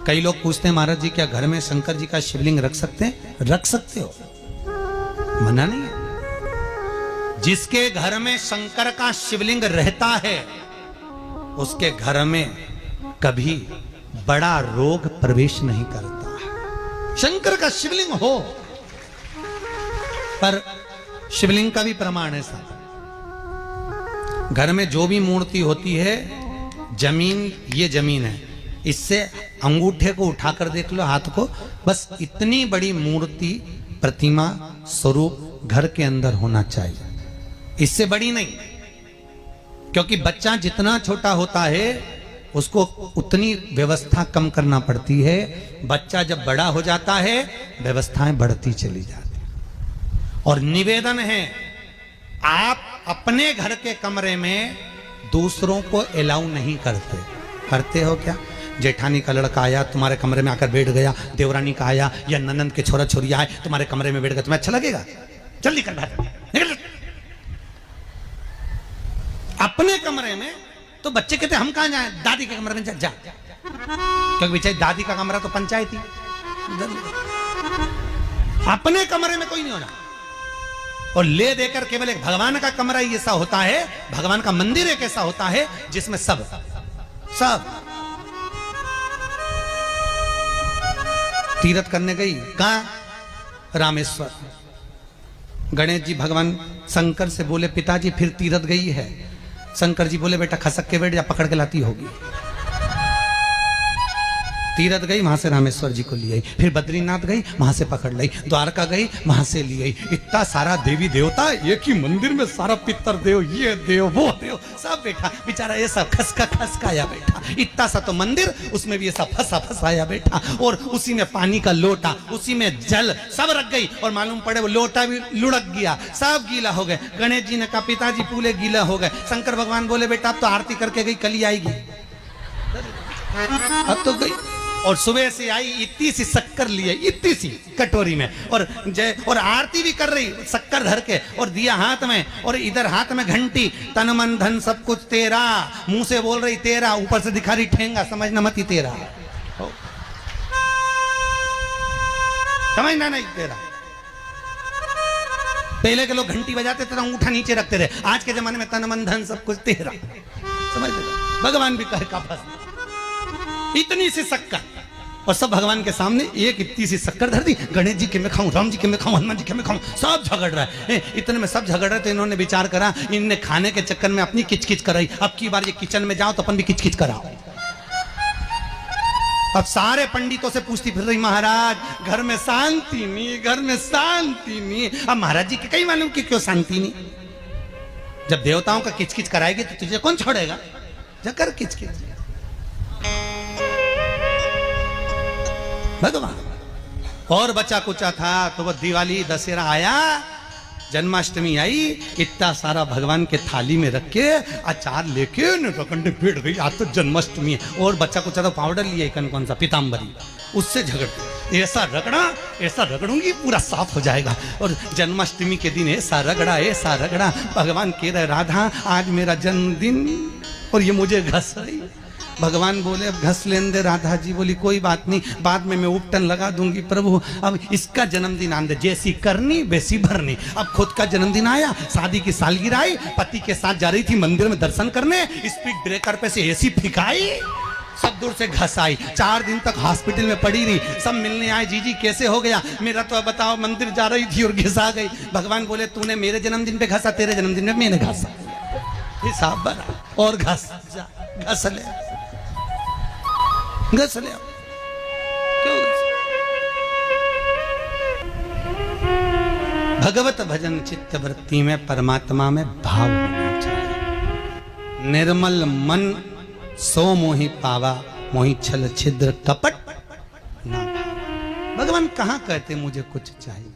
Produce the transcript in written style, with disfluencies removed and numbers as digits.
कई लोग पूछते हैं महाराज जी क्या घर में शंकर जी का शिवलिंग रख सकते हैं? रख सकते हो, मना नहीं है। जिसके घर में शंकर का शिवलिंग रहता है उसके घर में कभी बड़ा रोग प्रवेश नहीं करता है। शंकर का शिवलिंग हो, पर शिवलिंग का भी प्रमाण है साहब। घर में जो भी मूर्ति होती है, जमीन ये जमीन है, इससे अंगूठे को उठाकर देख लो, हाथ को, बस इतनी बड़ी मूर्ति प्रतिमा स्वरूप घर के अंदर होना चाहिए, इससे बड़ी नहीं। क्योंकि बच्चा जितना छोटा होता है उसको उतनी व्यवस्था कम करना पड़ती है। बच्चा जब बड़ा हो जाता है व्यवस्थाएं बढ़ती चली जाती। और निवेदन है, आप अपने घर के कमरे में दूसरों को अलाउ नहीं करते। करते हो क्या? जेठानी का लड़का आया तुम्हारे कमरे में आकर बैठ गया, देवरानी का आया या ननंद के छोरा छोरी आए तुम्हारे कमरे में बैठ गए, तुम्हें अच्छा लगेगा? जल्दी कर बाहर निकल। अपने कमरे में तो बच्चे कहते हम कहां जाएं? दादी के कमरे में जा, क्योंकि बेचारी दादी का कमरा तो पंचायती। अपने कमरे में कोई नहीं होना। और ले देकर केवल एक भगवान का कमरा ही ऐसा होता है, भगवान का मंदिर एक ऐसा होता है जिसमें सब तीर्थ करने गई। कहां? रामेश्वर। गणेश जी भगवान शंकर से बोले पिताजी फिर तीर्थ गई है। शंकर जी बोले बेटा खसक के बैठ जा, पकड़ के लाती होगी। तीरथ गई, वहां से रामेश्वर जी को ले आई, फिर बद्रीनाथ गई, वहां से पकड़ लाई, द्वारका गई, वहां से ले आई। इतना सारा देवी देवता एक ही मंदिर में, सारा पितर देव, ये देव वो देव सब बैठा। बेचारा ये सब खसकाया बैठा। इतना सा तो मंदिर, उसमें भी ये सब फंसाया बैठा। और उसी में पानी का लोटा, उसी में जल सब रख गई। और मालूम पड़े वो लोटा भी लुढ़क गया, सब गीला हो गए। गणेश जी ने कहा पिताजी पूरे गीला हो गए। शंकर भगवान बोले बेटा अब तो आरती करके गई, कल ही आएगी। अब तो गई। और सुबह से आई, इतनी सी शक्कर लिए, इतनी सी कटोरी में, और आरती भी कर रही शक्कर धर के, और दिया हाथ में, और इधर हाथ में घंटी, तन मन धन सब कुछ तेरा, मुंह से बोल रही तेरा, ऊपर से दिखा रही ठेंगा, समझना मत ही तेरा, समझना नहीं तेरा। पहले के लोग घंटी बजाते थे तो अंगूठा नीचे रखते थे, आज के जमाने में तन मन धन सब कुछ तेरा, समझ लो। भगवान भी कहे का फंस, इतनी सी शक्कर, और सब भगवान के सामने एक इतनी सी शक्कर धर दी। गणेश जी के मैं खाऊं, राम जी के मैं खाऊं, हनुमान जी के मैं खाऊं, सब झगड़ रहा है। इतने में सब झगड़ रहे तो इन्होंने विचार करा, इनने खाने के चक्कर में अपनी किचकिच कराई, अब की बार ये किचन में जाओ तो अपन भी किचकिच कराओ। अब सारे पंडितों से पूछती फिर रही महाराज घर में शांति नहीं, घर में शांति नहीं। अब महाराज जी के कहीं मालूम कि क्यों शांति नहीं? जब देवताओं का किचकिच कराएगी तो तुझे कौन छोड़ेगा? जकर किचकिच भगवान। और बचा कुचा था तो वो दिवाली दशहरा आया, जन्माष्टमी आई, इतना सारा भगवान के थाली में रख के अचार लेके नटखंडे बैठ गई, आज तो जन्माष्टमी है। और बच्चा कुचा तो पाउडर लिया कौन सा पीताम्बरी, उससे झगड़ते, ऐसा रगड़ूंगी पूरा साफ हो जाएगा। और जन्माष्टमी के दिन ऐसा रगड़ा, भगवान कह रहे राधा आज मेरा जन्मदिन और ये मुझे घस रही। भगवान बोले अब घस लेने दे। राधा जी बोली कोई बात नहीं, बाद में मैं उपटन लगा दूंगी प्रभु, अब इसका जन्मदिन आने दे, जैसी करनी वैसी भरनी। अब खुद का जन्मदिन आया, शादी की सालगिरह आई, पति के साथ जा रही थी मंदिर में दर्शन करने, स्पीड ब्रेकर पे से ऐसी फिकाई, सब दूर से घस आई। 4 दिन तक हॉस्पिटल में पड़ी रही, सब मिलने आए, जीजी कैसे हो गया? मेरा तो बताओ मंदिर जा रही थी और घिसा गई। भगवान बोले तूने मेरे जन्मदिन पे घसा, तेरे जन्मदिन में मैंने घसा, हिसाब बना और घस ले घस ले। क्यों? भगवत भजन चित्त वृत्ति में परमात्मा में भाव होना चाहिए। निर्मल मन सो मोहि पावा, मोहि छल छिद्र कपट ना। भगवान कहाँ कहते मुझे कुछ चाहिए?